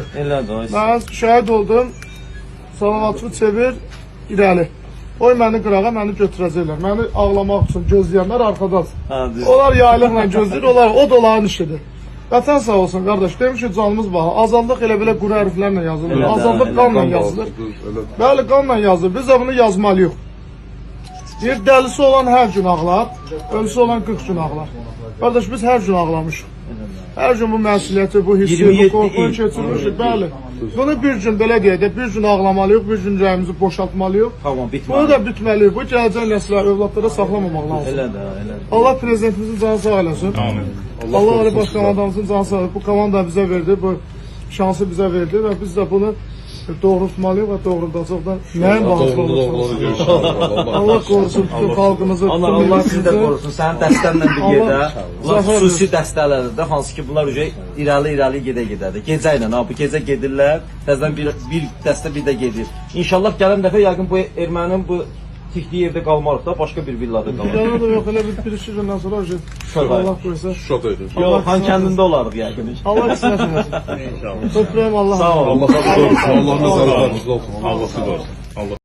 çıxdı. Elədir o. Mən şəhid oldum. Salavatçı çevir, irəli. Oy məni qırağa, məni götürəcəklər. Məni ağlamaq üçün gözləyənlər arxadadır. Ha, düz. Onlar yaylıqla gözləyir, o da onların işidir. Vətən sağ olsun qardaş, demiş ki canımız baha. Azadlıq elə belə quru hərflərlə yazılır. Elə də, Azadlıq elə qanla qan yazılır. Bəli, qanla yazılır. Biz də bunu yazmalıyıq. Bir dəlisi olan hər gün ağlar, ölüsü olan 40 gün ağlar. Qardaş, biz hər gün ağlamışıq. Hər gün bu məsuliyyəti, bu hissi, bu 27 qorxunu il. keçirmişik, bəli. Bunu bir gün belə deyək də, bir gün ağlamalıyıq, bir gün ürəyimizi boşaltmalıyıq. Tamam, Bunu bitmədi. da bitməliyik. Bu gələcək nəslə, övladlara saxlamamaq lazım. Elədir, elədir. Allah prezidentimizin canı sağ eləsin. Allah Ali Başkomandanımızın canı sağ eləsin. Bu komanda bizə verdi, bu şansı bizə verdi və biz də bunu doğrultmalıyıq və doğruldacaq da nəyin bahasına olursa. Allah qorusun bütün xalqımızı, Allah sizi də qorusun. Sənin dəstənlə bir yerdə, bunlar zəfər xüsusi dəstələrdir də, hansı ki bunlar irəli gedə-gedədir. Gecə ilə, bu gecə gedirlər, təzədən bir dəstə bir də gedir. İnşallah gələn dəfə yəqin bu ermənin bu tikdiyi yerdə qalmarıq da, başqa bir villada qalmarıq. Yana da yox, elə bir-iki gündən sonra Allah qoysa. Yox, xan kəndində olarıq yəqin. Allah qismət eləsin. Öpürəm Allah. Sağ ol. Allah razı olsun. Allah nazarınızda olsun. Allah razı olsun.